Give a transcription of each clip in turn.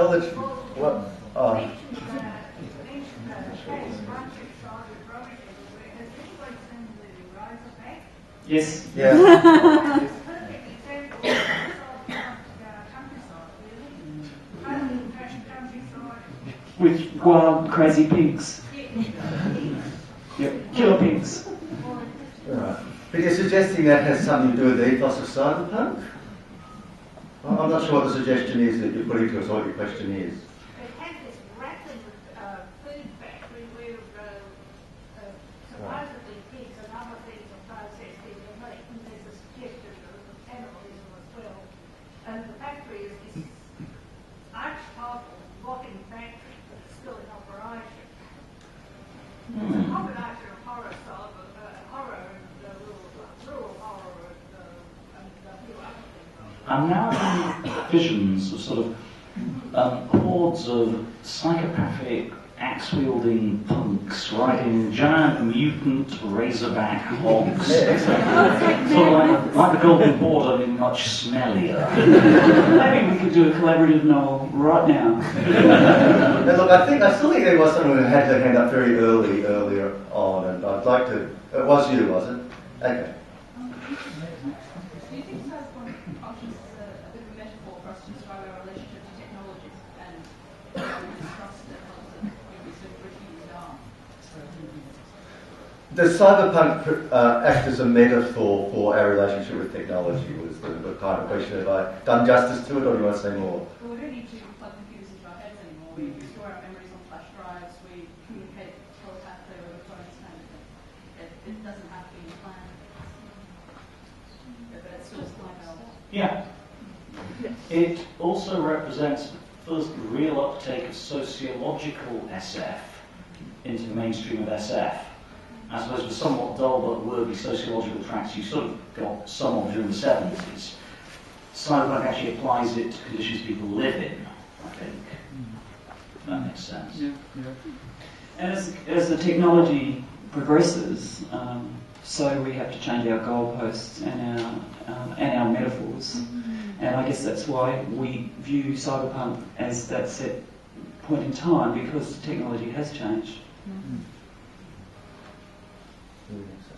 Tell the truth. What? Yes. Yeah. With wild, crazy pigs. Yep, killer pigs. Right. But you're suggesting that has something to do with the ethos of cyberpunk? I'm not sure what the suggestion is that you're putting to us, or what your question is. It has this rattling food factory where supposedly pigs and other things are processed in their meat, and there's a suggestion of cannibalism as well. And the factory is this arch-powerful rotting factory that's still in operation. It's a combination of horror and rural horror and a few other things. I'm now having visions of sort of hordes of psychopathic, axe-wielding punks riding giant mutant razorback hogs. Sort of like the Golden Border, only much smellier. Maybe we could do a collaborative novel right now. Now look, I still think there was someone who had their hand up very earlier on, and I'd like to... It was you, was it? Okay. Do you think cyberpunk functions as a bit of a metaphor for us to describe our relationship to technology and how we trust that we sort of refuse our? Does cyberpunk act as a metaphor for our relationship with technology? Was the kind of question. Have I done justice to it, or do you want to say more? Well, we don't need to plug computers into our heads anymore. We store our memories on flash drives. We communicate telepathically over phones, kind of thing. It doesn't have to be planned. But it's still like our... Yeah. It also represents the first real uptake of sociological SF into the mainstream of SF. I suppose with somewhat dull but worthy sociological tracks you sort of got some of during the 70s. Cyberpunk actually applies it to conditions people live in, I think. If that makes sense. Yeah. As the technology progresses, so we have to change our goalposts and our metaphors. And I guess that's why we view cyberpunk as that set point in time, because technology has changed.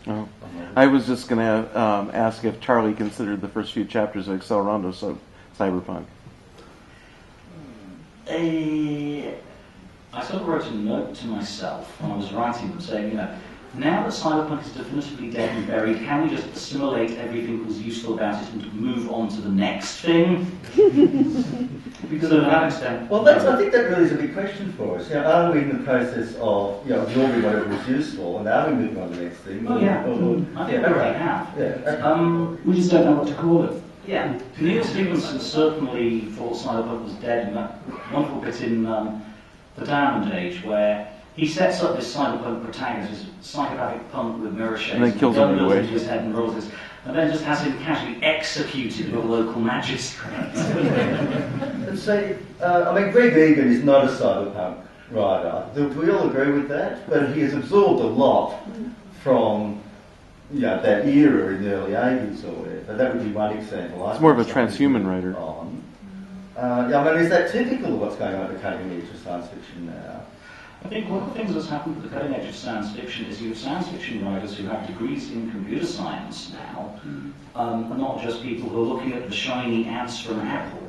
Oh. I was just going to ask if Charlie considered the first few chapters of Accelerando cyberpunk. I sort of wrote a note to myself when I was writing them saying, now that cyberpunk is definitively dead and buried, can we just assimilate everything that was useful about it and move on to the next thing? Because to that extent... Well, I think that really is a big question for us. Are we in the process of absorbing whatever was useful, and are we moving on to the next thing? Oh, yeah. I think we already have. Yeah. We just don't know what to call it. Yeah. Neil Stephenson certainly thought cyberpunk was dead in that wonderful bit in The Diamond Age, where he sets up this cyberpunk protagonist, this psychopathic punk with mirror shades, and then kills him into his head and rolls his, and then just has him casually executed by a local magistrate. And so, Greg Egan is not a cyberpunk writer. Do we all agree with that? But he has absorbed a lot from that era in the early 80s or whatever. That would be one example. It's more of a transhuman writer. Is that typical of what's going on at the cutting edge of science fiction now? I think one of the things that's happened at the cutting edge of science fiction is you have science fiction writers who have degrees in computer science now, and not just people who are looking at the shiny ads from Apple.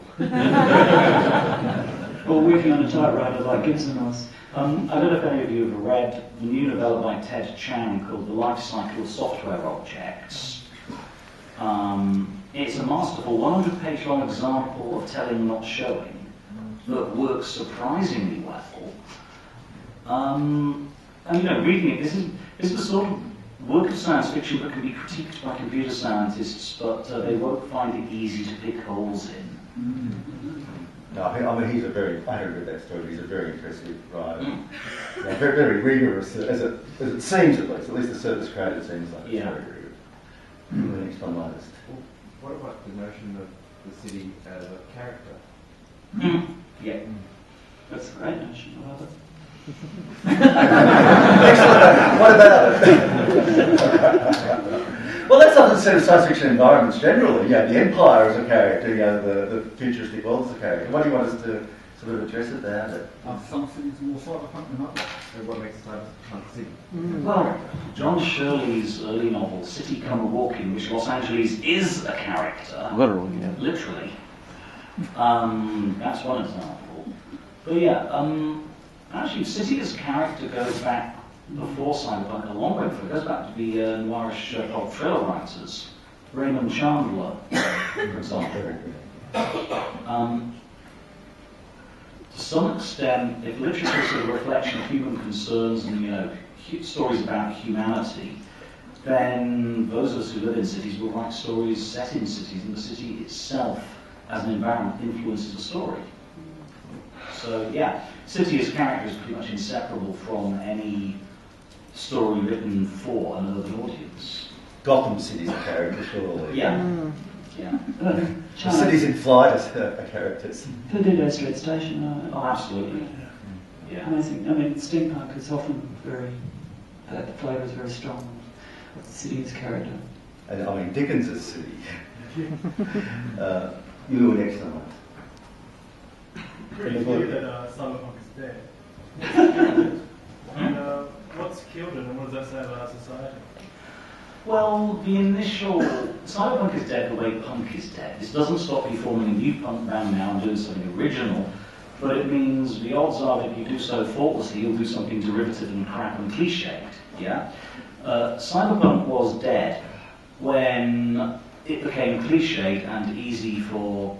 Or working on a typewriter like Gibson was. I don't know if any of you have read the new novella by Ted Chiang called The Life Cycle of Software Objects. It's a masterful 100-page long example of telling, not showing, that works surprisingly well. Reading it, this is the sort of work of science fiction that can be critiqued by computer scientists, but they won't find it easy to pick holes in. No, I haven't read that story. He's a very impressive writer. Very, very rigorous, as it seems at least the surface created seems like it's very rigorous. The next one latest. What about the notion of the city as a character? Yeah. That's a great notion, I love it. Excellent. What about it? Well, that's often said of science fiction environments generally. The Empire as a character, the futuristic world as a character. What do you want us to sort of address about it? Are some cities more cyberpunk than others? So what makes a cyberpunk city? Well, John Shirley's early novel, City Come A-Walking, which Los Angeles is a character. Literally, yeah. Literally. That's one example. But yeah, actually, City as a character goes back before Cyberpunk a long way before. It goes back to the noirish pulp thriller writers, Raymond Chandler, for example. To some extent, if literature is a reflection of human concerns and stories about humanity, then those of us who live in cities will write stories set in cities, and the city itself as an environment influences the story. So yeah, city as character is pretty much inseparable from any story written for an urban audience. Gotham City's a character, surely. Yeah. Yeah. The cities in flight are characters. Perdido Street Station. Oh, absolutely. Yeah. Amazing. I mean, steampunk is often the flavour is very strong of the city as character. And I mean, Dickens's city. You do an excellent one. Pretty clear that Cyberpunk is dead. And what's killed it, and what does that say about our society? Well, the initial Cyberpunk is dead the way punk is dead. This doesn't stop you forming a new punk band now and doing something original, but it means the odds are that if you do so faultlessly, you'll do something derivative and crap and cliched. Yeah. Cyberpunk was dead when it became cliched and easy for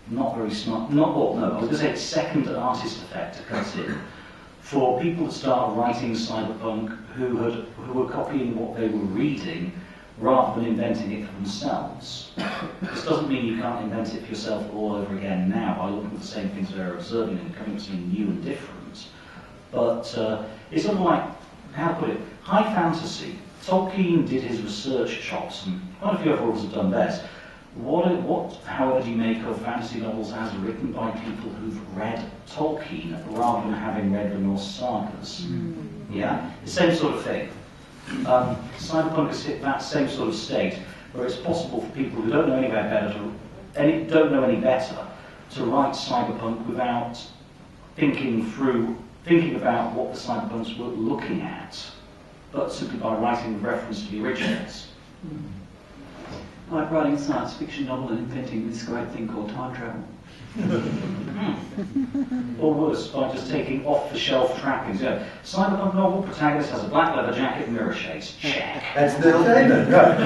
not very smart, I was going to say it's second artist effect to cut in. For people to start writing cyberpunk who were copying what they were reading rather than inventing it for themselves. This doesn't mean you can't invent it for yourself all over again now by looking at the same things they're observing and coming up with something new and different. But it's sort of like, how to put it, high fantasy. Tolkien did his research chops, and quite a few other authors have done best. What, however, do you make of fantasy novels as written by people who've read Tolkien rather than having read the Norse sagas? Yeah, the same sort of thing. Cyberpunk has hit that same sort of state where it's possible for people who don't know any better to write cyberpunk without thinking about what the cyberpunks were looking at, but simply by writing with reference to the originals. Like writing a science fiction novel and inventing this great thing called time travel. Or worse, by just taking off-the-shelf trappings. Cyberpunk novel protagonist has a black leather jacket and mirror shades. Check. That's Neil Gaiman, right?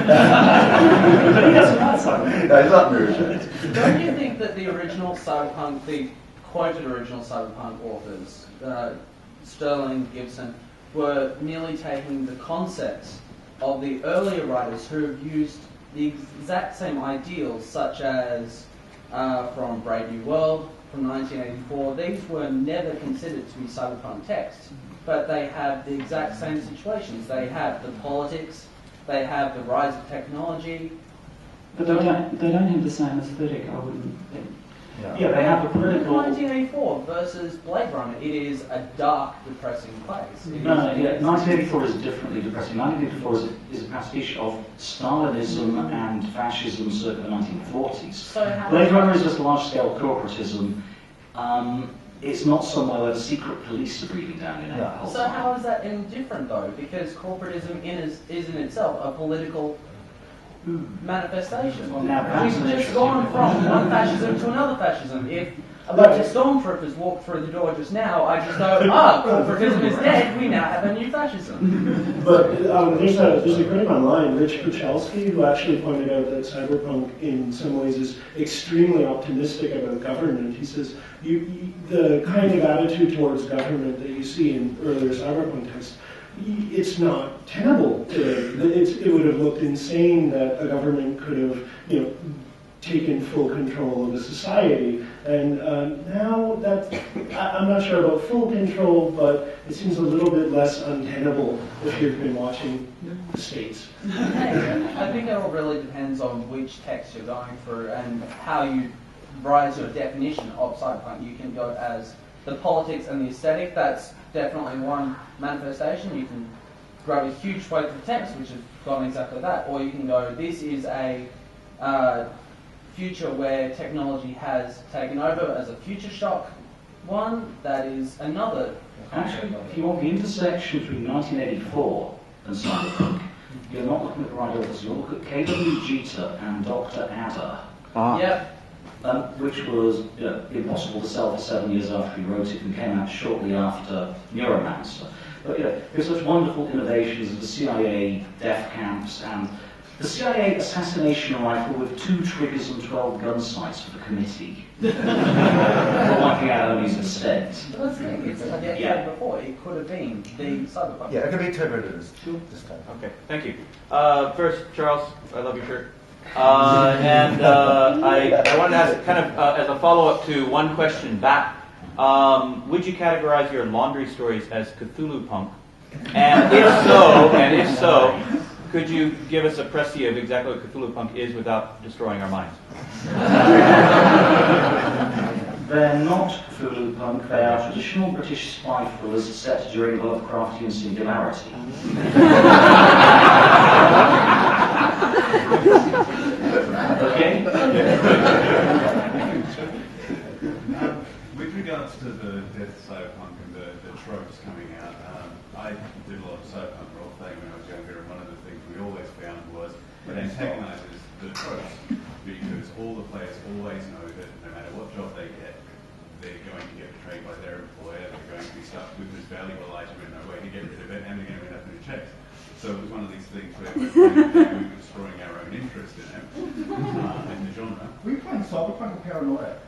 But he doesn't write cyberpunk. No, he's not mirror shades. Don't you think that the original cyberpunk, the quoted original cyberpunk authors, Sterling, Gibson, were merely taking the concepts of the earlier writers who have used the exact same ideals, such as from Brave New World, from 1984. These were never considered to be cyberpunk texts, but they have the exact same situations. They have the politics, they have the rise of technology. But they don't have the same aesthetic, I wouldn't think. Yeah, they have a political... 1984 versus Blade Runner, it is a dark, depressing place. 1984 is differently depressing. 1984 is a pastiche of Stalinism and fascism circa the 1940s. So Blade Runner is just large-scale corporatism. It's not somewhere where the secret police are breathing down your neck. So how is that any different, though? Because corporatism is in itself a political manifestation. Well, now, we've just gone from one fascism to another fascism. If a bunch of stormtroopers walked through the door just now, I just go, corporatism is dead, we now have a new fascism. But there's a critic online, Rich Kuchelski, who actually pointed out that cyberpunk in some ways is extremely optimistic about government. He says the kind of attitude towards government that you see in earlier cyberpunk texts, it's not tenable today. It would have looked insane that a government could have, taken full control of a society. And now that I'm not sure about full control, but it seems a little bit less untenable if you've been watching the States. I think it all really depends on which text you're going through and how you rise your definition of cyberpunk. You can go as the politics and the aesthetic. That's definitely one manifestation. You can grab a huge swathe of text, which has gone exactly that, or you can go, this is a future where technology has taken over as a future shock one that is another. Actually, if you want the intersection between 1984 and Cyberpunk, you're not looking at the right authors, you'll look at K.W. Jeter and Dr. Adder. Yep. Which was impossible to sell for 7 years after he wrote it and came out shortly after Neuromancer. But there's such wonderful innovations of the CIA death camps and the CIA assassination rifle with 2 triggers and 12 gun sights for the committee. For wiping out enemies instead. That's the thing, it's like I said before, it could have been the Cyberpunk. Yeah, it can be interpreted as this time. Okay, thank you. First, Charles, I love your shirt. I wanted to ask, kind of as a follow-up to one question back, would you categorize your laundry stories as Cthulhu punk? And if so, could you give us a précis of exactly what Cthulhu punk is without destroying our minds? They're not Cthulhu punk, they are traditional British spy thrillers set during the Lovecraftian singularity. Okay? With regards to the death of Cyberpunk and the tropes coming out, I did a lot of Cyberpunk role-playing when I was younger, and one of the things we always found was it antagonises the tropes, because all the players always know that no matter what job they get, they're going to get betrayed by their employer, they're going to be stuck with this valuable item and no way to get rid of it, and they're going to end up in a chase. So it was one of these things where we were destroying our own interest in it, in the genre. Were you playing Cyberpunk or Paranoia?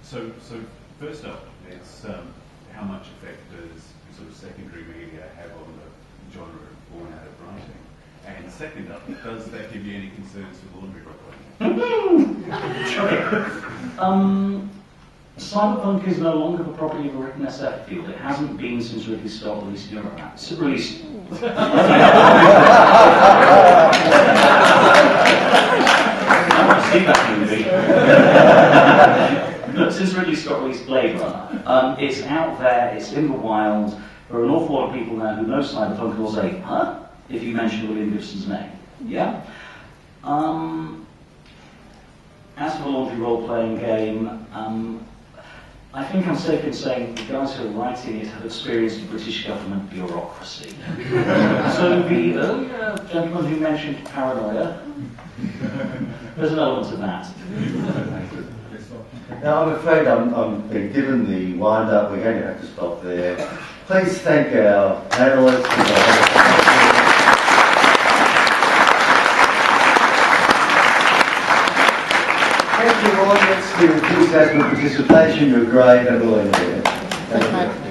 So first up, it's how much effect does sort of secondary media have on the genre born out of writing? And second up, does that give you any concerns for laundry role-playing? Cyberpunk is no longer the property of a written SF field. It hasn't been since Ridley Scott released Neuromancer. I want to see that movie. But since Ridley Scott released Blade Runner, it's out there, it's in the wild. There are an awful lot of people now who know Cyberpunk who will say, huh? If you mention William Gibson's name. Yeah? As for the laundry role-playing game, I think I'm safe in saying the guys who are writing it have experienced British government bureaucracy. So the earlier gentleman who mentioned Paranoia, there's an element of that. Now, I'm afraid I'm being given the wind-up. We're going to have to stop there. Please thank our panelists. Thank you, audience, for your enthusiasm and participation. You're great, and we'll end there. Thank you.